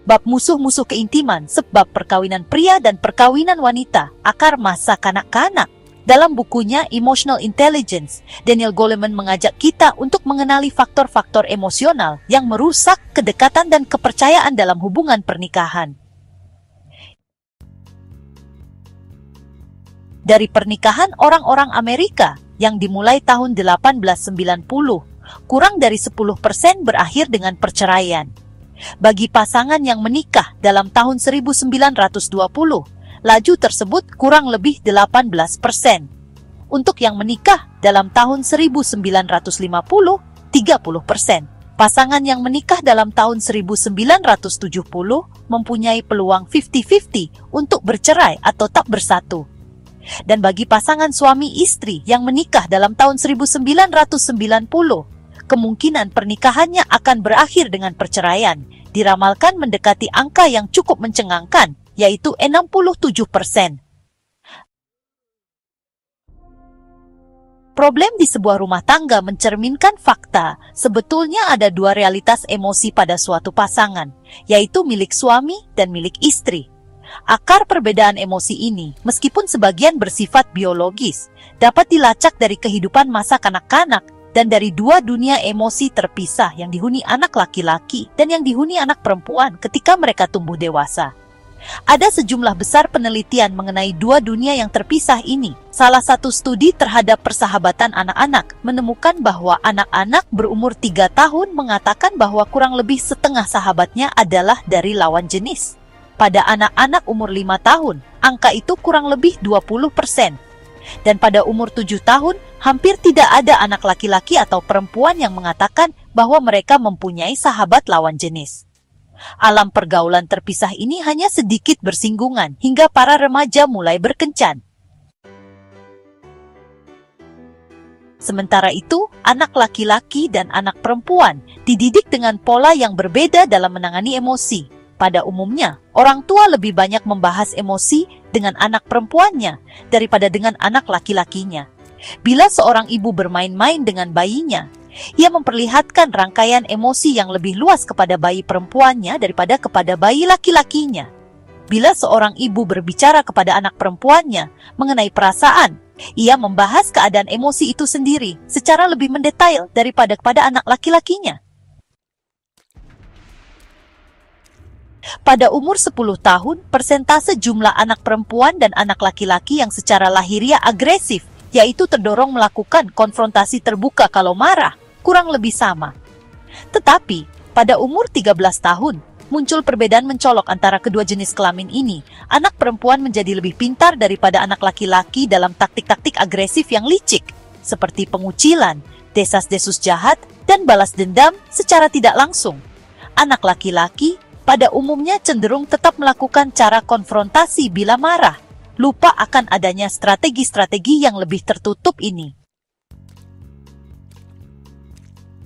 bab musuh-musuh keintiman, sebab perkawinan pria dan perkawinan wanita, akar masa kanak-kanak. Dalam bukunya Emotional Intelligence, Daniel Goleman mengajak kita untuk mengenali faktor-faktor emosional yang merusak kedekatan dan kepercayaan dalam hubungan pernikahan. Dari pernikahan orang-orang Amerika yang dimulai tahun 1890, kurang dari 10% berakhir dengan perceraian. Bagi pasangan yang menikah dalam tahun 1920, laju tersebut kurang lebih 18%. Untuk yang menikah dalam tahun 1950, 30%. Pasangan yang menikah dalam tahun 1970 mempunyai peluang 50-50 untuk bercerai atau tak bersatu. Dan bagi pasangan suami istri yang menikah dalam tahun 1990, kemungkinan pernikahannya akan berakhir dengan perceraian diramalkan mendekati angka yang cukup mencengangkan, yaitu 67%. Problem di sebuah rumah tangga mencerminkan fakta, sebetulnya ada dua realitas emosi pada suatu pasangan, yaitu milik suami dan milik istri. Akar perbedaan emosi ini, meskipun sebagian bersifat biologis, dapat dilacak dari kehidupan masa kanak-kanak dan dari dua dunia emosi terpisah yang dihuni anak laki-laki dan yang dihuni anak perempuan ketika mereka tumbuh dewasa. Ada sejumlah besar penelitian mengenai dua dunia yang terpisah ini. Salah satu studi terhadap persahabatan anak-anak menemukan bahwa anak-anak berumur 3 tahun mengatakan bahwa kurang lebih setengah sahabatnya adalah dari lawan jenis. Pada anak-anak umur 5 tahun, angka itu kurang lebih 20%. Dan pada umur 7 tahun, hampir tidak ada anak laki-laki atau perempuan yang mengatakan bahwa mereka mempunyai sahabat lawan jenis. Alam pergaulan terpisah ini hanya sedikit bersinggungan hingga para remaja mulai berkencan. Sementara itu, anak laki-laki dan anak perempuan dididik dengan pola yang berbeda dalam menangani emosi. Pada umumnya, orang tua lebih banyak membahas emosi dengan anak perempuannya daripada dengan anak laki-lakinya. Bila seorang ibu bermain-main dengan bayinya, ia memperlihatkan rangkaian emosi yang lebih luas kepada bayi perempuannya daripada kepada bayi laki-lakinya. Bila seorang ibu berbicara kepada anak perempuannya mengenai perasaan, ia membahas keadaan emosi itu sendiri secara lebih mendetail daripada kepada anak laki-lakinya. Pada umur 10 tahun, persentase jumlah anak perempuan dan anak laki-laki yang secara lahiriah agresif, yaitu terdorong melakukan konfrontasi terbuka kalau marah, kurang lebih sama. Tetapi, pada umur 13 tahun, muncul perbedaan mencolok antara kedua jenis kelamin ini. Anak perempuan menjadi lebih pintar daripada anak laki-laki dalam taktik-taktik agresif yang licik, seperti pengucilan, desas-desus jahat, dan balas dendam secara tidak langsung. Anak laki-laki pada umumnya cenderung tetap melakukan cara konfrontasi bila marah, lupa akan adanya strategi-strategi yang lebih tertutup ini.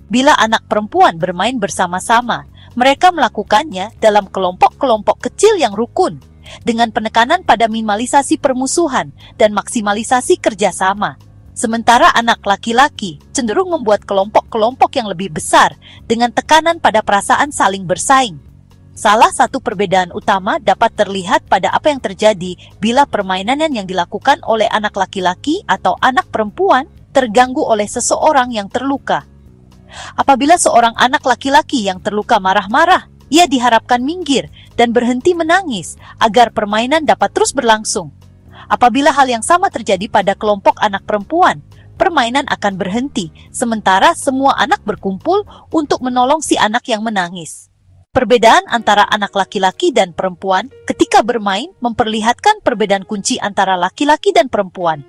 Bila anak perempuan bermain bersama-sama, mereka melakukannya dalam kelompok-kelompok kecil yang rukun, dengan penekanan pada minimalisasi permusuhan dan maksimalisasi kerjasama. Sementara anak laki-laki cenderung membuat kelompok-kelompok yang lebih besar dengan tekanan pada perasaan saling bersaing. Salah satu perbedaan utama dapat terlihat pada apa yang terjadi bila permainan yang dilakukan oleh anak laki-laki atau anak perempuan terganggu oleh seseorang yang terluka. Apabila seorang anak laki-laki yang terluka marah-marah, ia diharapkan minggir dan berhenti menangis agar permainan dapat terus berlangsung. Apabila hal yang sama terjadi pada kelompok anak perempuan, permainan akan berhenti, sementara semua anak berkumpul untuk menolong si anak yang menangis. Perbedaan antara anak laki-laki dan perempuan ketika bermain memperlihatkan perbedaan kunci antara laki-laki dan perempuan,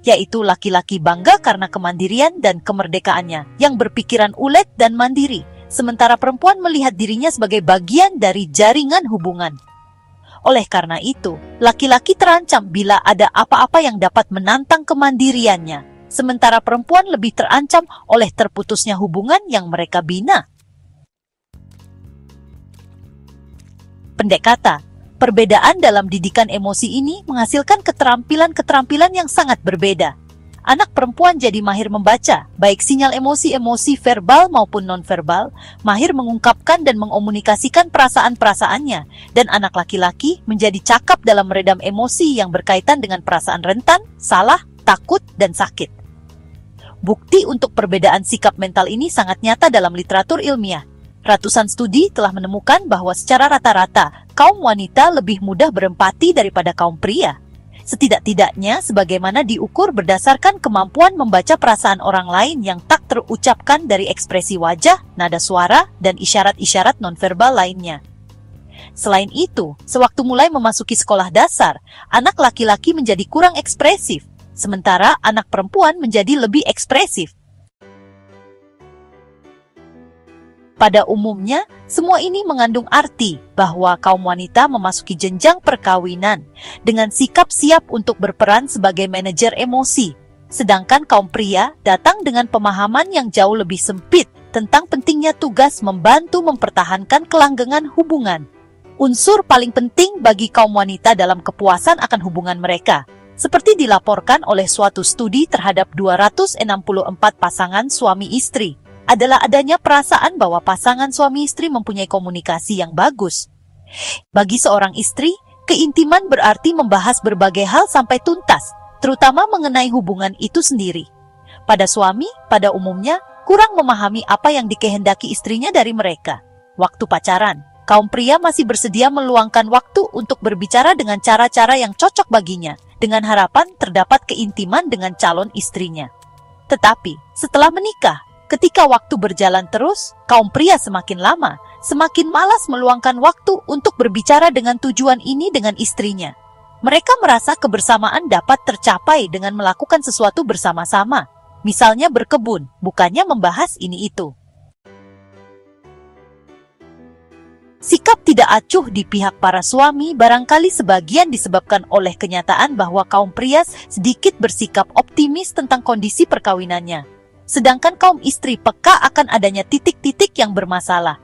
yaitu laki-laki bangga karena kemandirian dan kemerdekaannya yang berpikiran ulet dan mandiri, sementara perempuan melihat dirinya sebagai bagian dari jaringan hubungan. Oleh karena itu, laki-laki terancam bila ada apa-apa yang dapat menantang kemandiriannya, sementara perempuan lebih terancam oleh terputusnya hubungan yang mereka bina. Pendek kata, perbedaan dalam didikan emosi ini menghasilkan keterampilan-keterampilan yang sangat berbeda. Anak perempuan jadi mahir membaca, baik sinyal emosi-emosi verbal maupun nonverbal, mahir mengungkapkan dan mengomunikasikan perasaan-perasaannya, dan anak laki-laki menjadi cakap dalam meredam emosi yang berkaitan dengan perasaan rentan, salah, takut, dan sakit. Bukti untuk perbedaan sikap mental ini sangat nyata dalam literatur ilmiah. Ratusan studi telah menemukan bahwa secara rata-rata, kaum wanita lebih mudah berempati daripada kaum pria. Setidak-tidaknya sebagaimana diukur berdasarkan kemampuan membaca perasaan orang lain yang tak terucapkan dari ekspresi wajah, nada suara, dan isyarat-isyarat nonverbal lainnya. Selain itu, sewaktu mulai memasuki sekolah dasar, anak laki-laki menjadi kurang ekspresif, sementara anak perempuan menjadi lebih ekspresif. Pada umumnya, semua ini mengandung arti bahwa kaum wanita memasuki jenjang perkawinan dengan sikap siap untuk berperan sebagai manajer emosi, sedangkan kaum pria datang dengan pemahaman yang jauh lebih sempit tentang pentingnya tugas membantu mempertahankan kelanggengan hubungan. Unsur paling penting bagi kaum wanita dalam kepuasan akan hubungan mereka, seperti dilaporkan oleh suatu studi terhadap 264 pasangan suami istri, adalah adanya perasaan bahwa pasangan suami istri mempunyai komunikasi yang bagus. Bagi seorang istri, keintiman berarti membahas berbagai hal sampai tuntas, terutama mengenai hubungan itu sendiri. Pada suami, pada umumnya, kurang memahami apa yang dikehendaki istrinya dari mereka. Waktu pacaran, kaum pria masih bersedia meluangkan waktu untuk berbicara dengan cara-cara yang cocok baginya, dengan harapan terdapat keintiman dengan calon istrinya. Tetapi, setelah menikah, ketika waktu berjalan terus, kaum pria semakin lama, semakin malas meluangkan waktu untuk berbicara dengan tujuan ini dengan istrinya. Mereka merasa kebersamaan dapat tercapai dengan melakukan sesuatu bersama-sama, misalnya berkebun, bukannya membahas ini itu. Sikap tidak acuh di pihak para suami barangkali sebagian disebabkan oleh kenyataan bahwa kaum pria sedikit bersikap optimis tentang kondisi perkawinannya, sedangkan kaum istri peka akan adanya titik-titik yang bermasalah.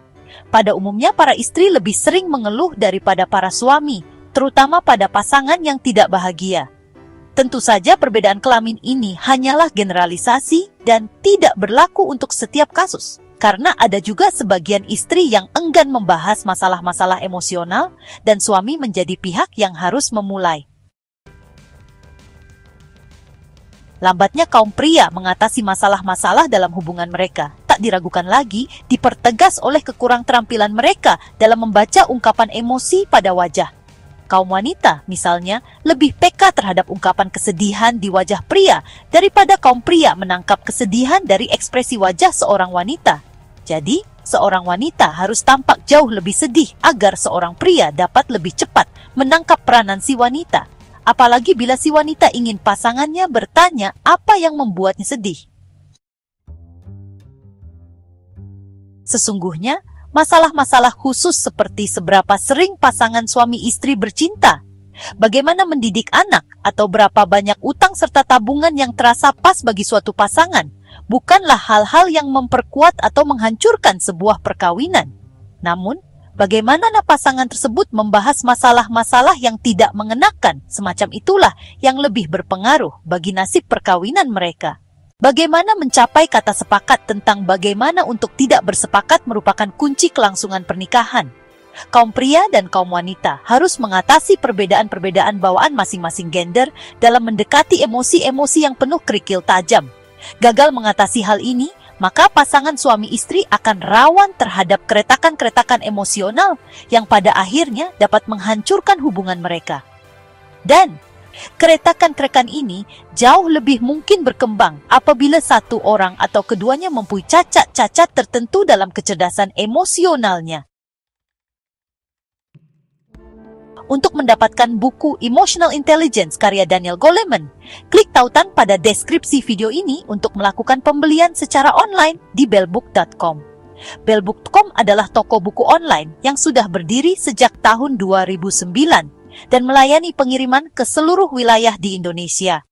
Pada umumnya para istri lebih sering mengeluh daripada para suami, terutama pada pasangan yang tidak bahagia. Tentu saja perbedaan kelamin ini hanyalah generalisasi dan tidak berlaku untuk setiap kasus, karena ada juga sebagian istri yang enggan membahas masalah-masalah emosional dan suami menjadi pihak yang harus memulai. Lambatnya kaum pria mengatasi masalah-masalah dalam hubungan mereka tak diragukan lagi dipertegas oleh kekurang terampilan mereka dalam membaca ungkapan emosi pada wajah. Kaum wanita, misalnya, lebih peka terhadap ungkapan kesedihan di wajah pria daripada kaum pria menangkap kesedihan dari ekspresi wajah seorang wanita. Jadi, seorang wanita harus tampak jauh lebih sedih agar seorang pria dapat lebih cepat menangkap peranan si wanita. Apalagi bila si wanita ingin pasangannya bertanya apa yang membuatnya sedih. Sesungguhnya, masalah-masalah khusus seperti seberapa sering pasangan suami istri bercinta, bagaimana mendidik anak, atau berapa banyak utang serta tabungan yang terasa pas bagi suatu pasangan, bukanlah hal-hal yang memperkuat atau menghancurkan sebuah perkawinan. Namun, bagaimana pasangan tersebut membahas masalah-masalah yang tidak mengenakan, semacam itulah yang lebih berpengaruh bagi nasib perkawinan mereka. Bagaimana mencapai kata sepakat tentang bagaimana untuk tidak bersepakat merupakan kunci kelangsungan pernikahan. Kaum pria dan kaum wanita harus mengatasi perbedaan-perbedaan bawaan masing-masing gender dalam mendekati emosi-emosi yang penuh kerikil tajam. Gagal mengatasi hal ini, maka pasangan suami istri akan rawan terhadap keretakan-keretakan emosional yang pada akhirnya dapat menghancurkan hubungan mereka. Dan keretakan-keretakan ini jauh lebih mungkin berkembang apabila satu orang atau keduanya mempunyai cacat-cacat tertentu dalam kecerdasan emosionalnya. Untuk mendapatkan buku Emotional Intelligence karya Daniel Goleman, klik tautan pada deskripsi video ini untuk melakukan pembelian secara online di bellbook.com. Bellbook.com adalah toko buku online yang sudah berdiri sejak tahun 2009 dan melayani pengiriman ke seluruh wilayah di Indonesia.